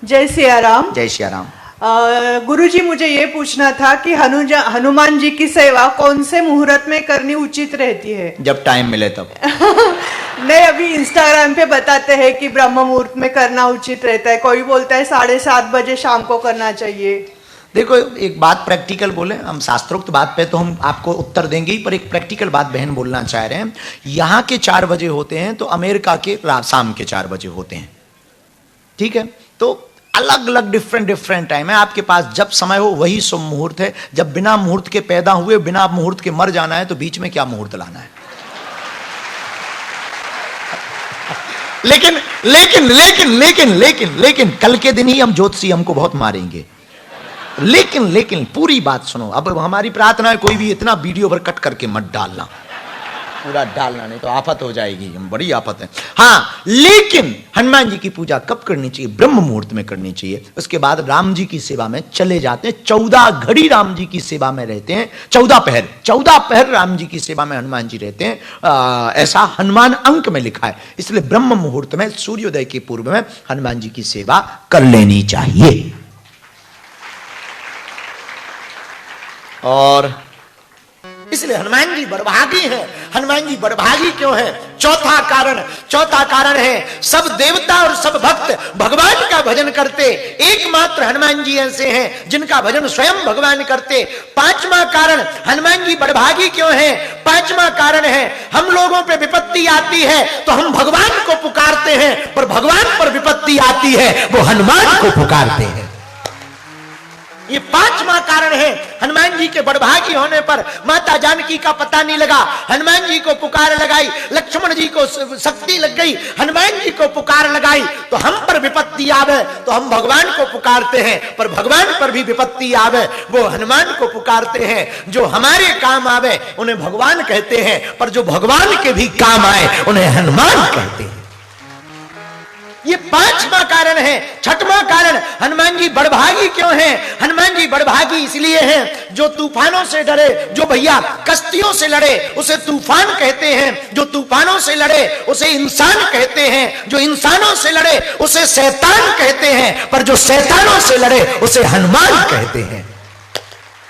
जय सिया राम। जय सिया राम। गुरुजी, मुझे ये पूछना था कि हनुमान जी की सेवा कौन से मुहूर्त में करनी उचित रहती है? जब टाइम मिले तब। नहीं, अभी इंस्टाग्राम पे बताते हैं कि ब्रह्म मुहूर्त में करना उचित रहता है, कोई बोलता है 7:30 बजे शाम को करना चाहिए। देखो, एक बात प्रैक्टिकल बोले, हम शास्त्रोक्त बात पे तो हम आपको उत्तर देंगे ही, पर एक प्रैक्टिकल बात बहन बोलना चाह रहे हैं। यहाँ के 4 बजे होते हैं तो अमेरिका के शाम के 4 बजे होते हैं, ठीक है? तो अलग अलग डिफरेंट टाइम है। आपके पास जब समय हो वही शुभ मुहूर्त है। जब बिना मुहूर्त के पैदा हुए, बिना मुहूर्त के मर जाना है, तो बीच में क्या मुहूर्त लाना है? लेकिन कल के दिन ही हम ज्योतिषी हमको बहुत मारेंगे। लेकिन पूरी बात सुनो। अब हमारी प्रार्थना है, कोई भी इतना वीडियो पर कट करके मत डालना, पूरा डालना, नहीं तो आफत हो जाएगी, बड़ी आफत है। हाँ, लेकिन हनुमान जी की पूजा कब करनी चाहिए? ब्रह्म मुहूर्त में करनी चाहिए। उसके बाद राम जी की सेवा में चले जाते हैं। 14 घड़ी राम जी की सेवा में रहते हैं। 14 पहर राम जी की सेवा में हनुमान जी रहते हैं। ऐसा हनुमान अंक में लिखा है। इसलिए ब्रह्म मुहूर्त में सूर्योदय के पूर्व में हनुमान जी की सेवा कर लेनी चाहिए। और इसलिए हनुमान जी बड़भागी हैं। हनुमान जी बड़भागी क्यों है? चौथा कारण है, सब देवता और सब भक्त भगवान का भजन करते, एकमात्र हनुमान जी ऐसे हैं जिनका भजन स्वयं भगवान करते। 5वां कारण हनुमान जी बड़भागी क्यों है? 5वां कारण है, हम लोगों पे विपत्ति आती है तो हम भगवान को पुकारते हैं, पर भगवान पर विपत्ति आती है वो हनुमान को पुकारते हैं। ये 5वां कारण है। हनुमान जी के बड़भागी होने पर माता जानकी का पता नहीं लगा, हनुमान जी को पुकार लगाई, लक्ष्मण जी को शक्ति लग गई, हनुमान जी को पुकार लगाई, तो हम पर विपत्ति आवे तो हम भगवान को पुकारते हैं, पर भगवान पर भी विपत्ति आवे वो हनुमान को पुकारते हैं। जो हमारे काम आवे उन्हें भगवान कहते हैं, पर जो भगवान के भी काम आए उन्हें हनुमान कहते हैं। ये 5वां कारण है। 6वां कारण हनुमान जी बड़भागी क्यों हैं? हनुमान जी बड़भागी इसलिए हैं, जो तूफानों से डरे, जो भैया कश्तियों से लड़े उसे तूफान कहते हैं, जो तूफानों से लड़े उसे इंसान कहते हैं, जो इंसानों से लड़े उसे शैतान कहते हैं, पर जो शैतानों से लड़े उसे हनुमान कहते हैं।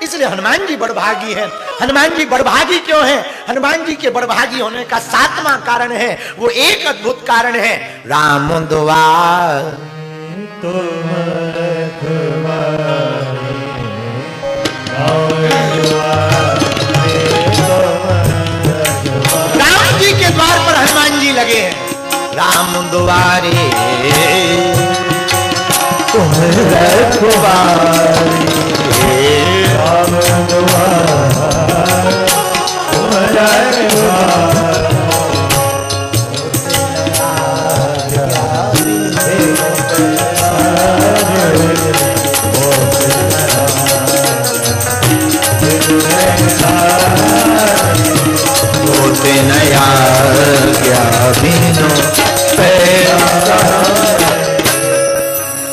इसलिए हनुमान जी बड़भागी हैं। हनुमान जी बड़भागी क्यों हैं? हनुमान जी के बड़भागी होने का 7वां कारण है, वो एक अद्भुत कारण है। राम द्वार राम जी के द्वार पर हनुमान जी लगे हैं। राम द्वारे तुम रखवारे,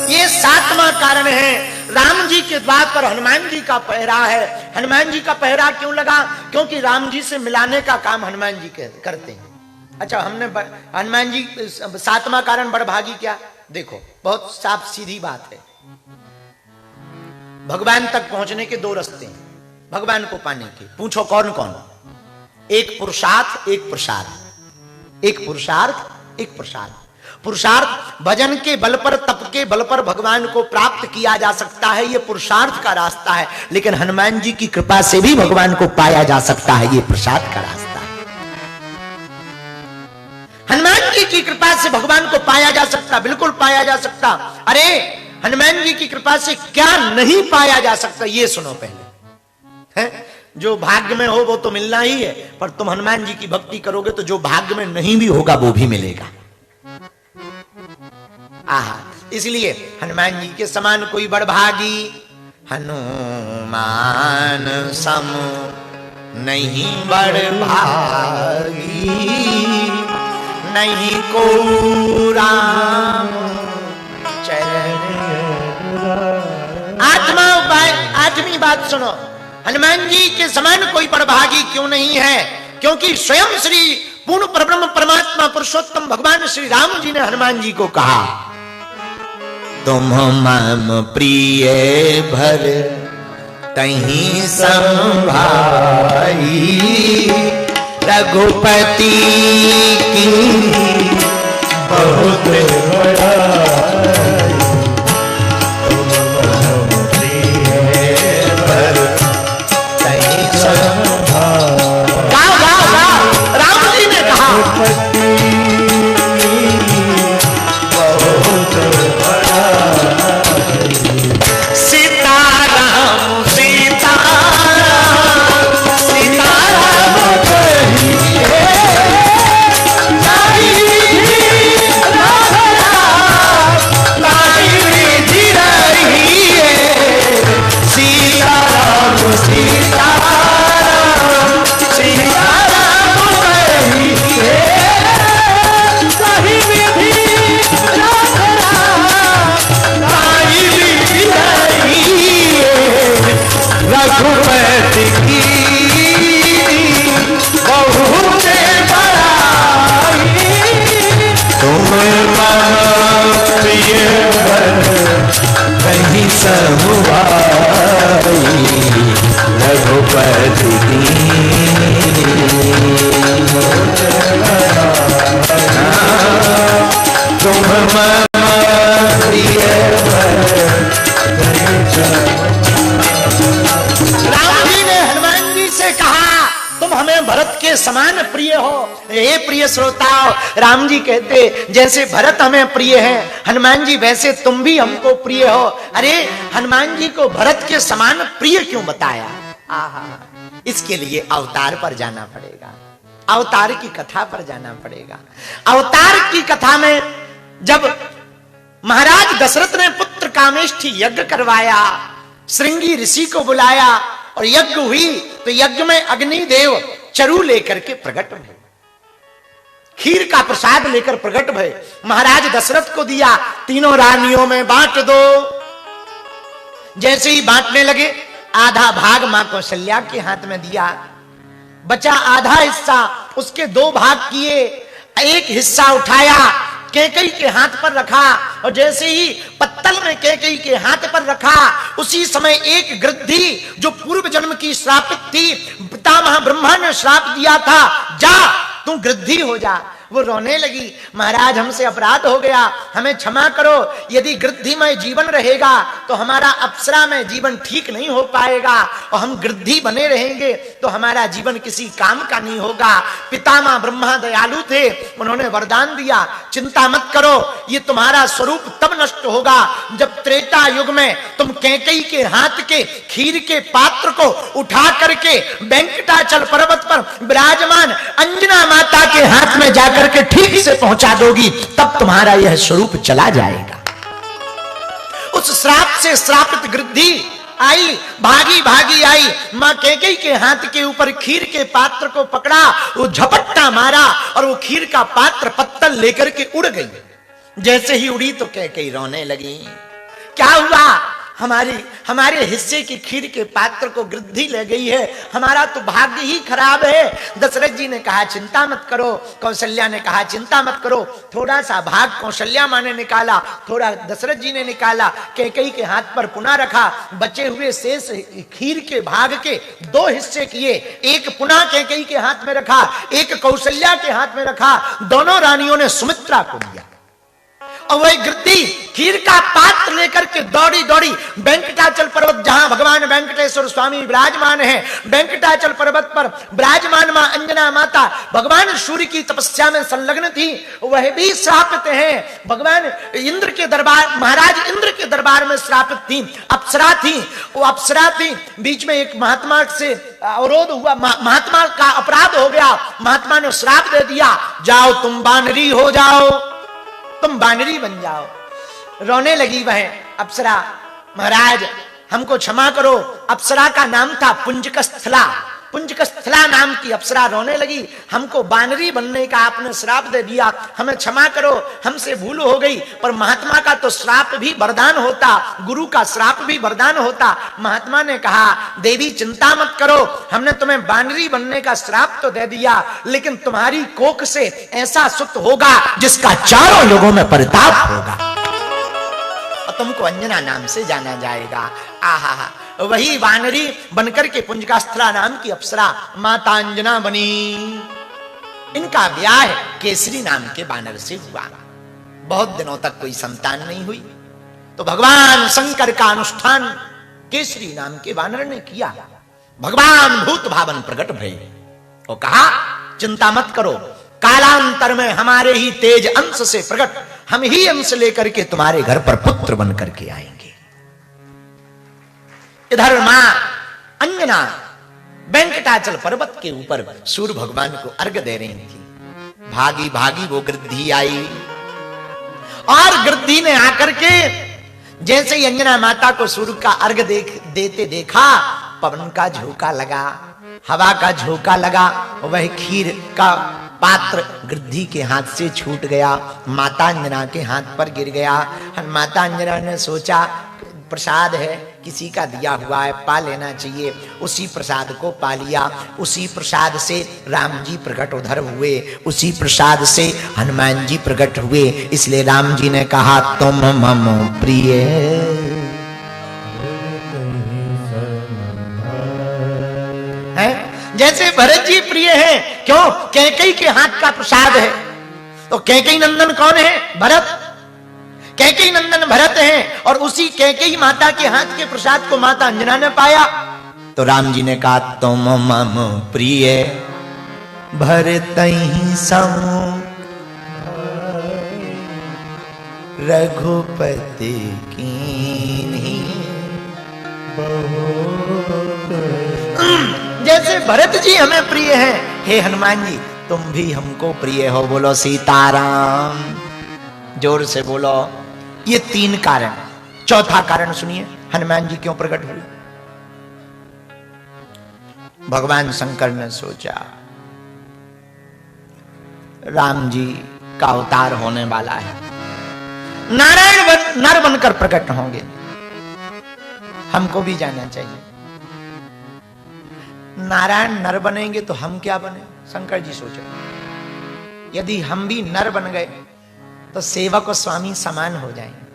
ये 7वां कारण है। राम जी के द्वार पर हनुमान जी का पहरा है। हनुमान जी का पहरा क्यों लगा? क्योंकि राम जी से मिलाने का काम हनुमान जी करते हैं। अच्छा, हमने हनुमान जी 7वां कारण बड़भागी क्या? देखो, बहुत साफ सीधी बात है। भगवान तक पहुंचने के 2 रास्ते हैं भगवान को पाने के। पूछो कौन कौन? एक पुरुषार्थ, एक प्रसाद। एक पुरुषार्थ, एक प्रसाद। पुरुषार्थ भजन के बल पर, तप के बल पर भगवान को प्राप्त किया जा सकता है, ये पुरुषार्थ का रास्ता है। लेकिन हनुमान जी की कृपा से भी भगवान को पाया जा सकता है, ये प्रसाद का रास्ता है। हनुमान जी की कृपा से भगवान को पाया जा सकता, बिल्कुल पाया जा सकता। अरे, हनुमान जी की कृपा से क्या नहीं पाया जा सकता, ये सुनो पहले। है जो भाग्य में हो वो तो मिलना ही है, पर तुम हनुमान जी की भक्ति करोगे तो जो भाग्य में नहीं भी होगा वो भी मिलेगा। आहा, इसलिए हनुमान जी के समान कोई बड़भागी हनुमान सम नहीं बड़भागी, नहीं को राम चरण। आठवीं बात सुनो, हनुमान जी के समान कोई बड़भागी क्यों नहीं है? क्योंकि स्वयं श्री पूर्ण परब्रह्म परमात्मा पुरुषोत्तम भगवान श्री राम जी ने हनुमान जी को कहा, तुम मम प्रिय भर तहीं संभाई, रघुपति की बहुत बड़ाई, तुम मम प्रिय भर तहीं संभाई। गाओ गाओ गाओ, राम जी ने कहा बहुत बड़ाई, सीताराम सीताराम सीताराम कहिए, लाई विधि रहिए, सीताराम सीताराम सीताराम कहिए, लाई विधि रघुपति की बहुत बड़ाई, तुम मम प्रिय भर कहीं संभाई, रघुपति की तुम मम प्रिय भर कहीं तुम हमें भरत के समान प्रिय हो। हे प्रिय श्रोताओ, राम जी कहते जैसे भरत हमें प्रिय है हनुमान जी, वैसे तुम भी हमको प्रिय हो। अरे हनुमान जी को भरत के समान प्रिय क्यों बताया? आहा, इसके लिए अवतार पर जाना पड़ेगा, अवतार की कथा पर जाना पड़ेगा। अवतार की कथा में जब महाराज दशरथ ने पुत्र कामेष्ठी यज्ञ करवाया, श्रृंगी ऋषि को बुलाया और यज्ञ हुई, तो यज्ञ में अग्निदेव चरु लेकर के प्रकट भय, खीर का प्रसाद लेकर प्रकट भय, महाराज दशरथ को दिया, तीनों रानियों में बांट दो। जैसे ही बांटने लगे, आधा भाग मां कौशल्या के हाथ में दिया, बचा आधा हिस्सा उसके दो भाग किए, एक हिस्सा उठाया कैकेयी के हाथ पर रखा, और जैसे ही पत्तल में कैकेयी के हाथ पर रखा, उसी समय एक गृद्धि जो पूर्व जन्म की श्रापित थी, पितामह ब्रह्मा ने श्राप दिया था, जा तू गृद्धि हो जा, वो रोने लगी, महाराज हमसे अपराध हो गया, हमें क्षमा करो, यदि गृद्धि में जीवन रहेगा तो हमारा अप्सरा में जीवन ठीक नहीं हो पाएगा, और हम गृद्धि बने रहेंगे तो हमारा जीवन किसी काम का नहीं होगा। पितामह ब्रह्मा दयालु थे, उन्होंने वरदान दिया, चिंता मत करो, ये तुम्हारा स्वरूप तब नष्ट होगा जब त्रेता युग में तुम कैकेयी के हाथ के खीर के पात्र को उठा करके वेंकटाचल पर्वत पर विराजमान अंजना माता के हाथ में जाकर के ठीक से पहुंचा दोगी, तब तुम्हारा यह स्वरूप चला जाएगा। उस श्राप से श्रापित गृद्धि आई, भागी भागी आई, मां कैकेयी के हाथ के ऊपर खीर के पात्र को पकड़ा, वो झपट्टा मारा और वो खीर का पात्र पत्तल लेकर के उड़ गई। जैसे ही उड़ी तो कैकेयी रोने लगी, क्या हुआ? हमारे हिस्से की खीर के पात्र को गृद्धि ले गई है, हमारा तो भाग्य ही खराब है। दशरथ जी ने कहा चिंता मत करो, कौशल्या ने कहा चिंता मत करो, थोड़ा सा भाग कौशल्या मां ने निकाला, थोड़ा दशरथ जी ने निकाला, कैकेयी के हाथ पर पुनः रखा, बचे हुए शेष खीर के भाग के दो हिस्से किए, एक पुनः कैकेयी के हाथ में रखा, एक कौशल्या के हाथ में रखा, दोनों रानियों ने सुमित्रा को दिया। और वही गृद्धि खीर का पात्र लेकर के दौड़ी दौड़ी वेंकटाचल पर्वत, जहां भगवान वेंकटेश्वर स्वामी विराजमान है, वेंकटाचल पर्वत पर विराजमान मां अंजना माता भगवान सूर्य की तपस्या में संलग्न थी, वह भी श्रापित हैं। भगवान इंद्र के दरबार, महाराज इंद्र के दरबार में श्रापित थी, अप्सरा थी, वो अप्सरा थी। बीच में एक महात्मा से अवरोध हुआ, महात्मा का अपराध हो गया, महात्मा ने श्राप दे दिया, जाओ तुम बानरी हो जाओ, तुम बानरी बन जाओ। रोने लगी वह अप्सरा, महाराज हमको क्षमा करो। अप्सरा का नाम था पुंजकस्थला, पुंजकस्थला नाम की अप्सरा रोने लगी, हमको बानरी बनने का आपने श्राप दे दिया, हमें क्षमा करो, हमसे भूल हो गई। पर महात्मा का तो श्राप भी वरदान होता, गुरु का श्राप भी वरदान होता। महात्मा ने कहा देवी चिंता मत करो, हमने तुम्हें बानरी बनने का श्राप तो दे दिया, लेकिन तुम्हारी कोख से ऐसा सुत होगा जिसका चारों लोगों में परिताप होगा। तुमको अंजना नाम से जाना जाएगा। आहा, वही वानरी बनकर के पुंजकास्त्रा नाम की अप्सरा माता अंजना बनी। इनका ब्याह केसरी नाम के वानर से हुआ। बहुत दिनों तक कोई संतान नहीं हुई, तो भगवान शंकर का अनुष्ठान केसरी नाम के वानर ने किया। भगवान भूत भावन प्रकट भये और कहा, चिंता मत करो, कालांतर में हमारे ही तेज अंश से प्रकट, हम ही अंश लेकर के तुम्हारे घर पर पुत्र बन करके आएंगे। इधर मां अंजना वेंकटाचल पर्वत के ऊपर सूर्य भगवान को अर्घ दे रही थी। भागी भागी वो गिरधी आई और गिरधी ने आकर के जैसे ही अंजना माता को सूर्य का अर्घ देते देखा, पवन का झोंका लगा, हवा का झोंका लगा, वह खीर का पात्र गिरधी के हाथ से छूट गया, माता अंजना के हाथ पर गिर गया। माता अंजना ने सोचा प्रसाद है, किसी का दिया हुआ है, पा लेना चाहिए। उसी प्रसाद को पा लिया। उसी प्रसाद से राम जी प्रकट उधर हुए, उसी प्रसाद से हनुमान जी प्रकट हुए। इसलिए राम जी ने कहा, तुम मम प्रिय है, जैसे भरत जी प्रिय हैं। क्यों? कैकेयी के हाथ का प्रसाद है। तो कैकेयी नंदन कौन है? भरत। कैकेयी नंदन भरत हैं और उसी कैकेयी माता के हाथ के प्रसाद को माता अंजना ने पाया। तो राम जी ने कहा, तुम मम प्रिय भरतहि सम रघुपति कीन्ही। जैसे भरत जी हमें प्रिय हैं, हे हनुमान जी तुम भी हमको प्रिय हो। बोलो सीताराम, जोर से बोलो। ये 3 कारण। चौथा कारण सुनिए, हनुमान जी क्यों प्रकट हुए। भगवान शंकर ने सोचा राम जी का अवतार होने वाला है, नारायण नर बनकर प्रकट होंगे, हमको भी जाना चाहिए। नारायण नर बनेंगे तो हम क्या बने? शंकर जी सोचो, यदि हम भी नर बन गए तो सेवक और स्वामी समान हो जाएंगे।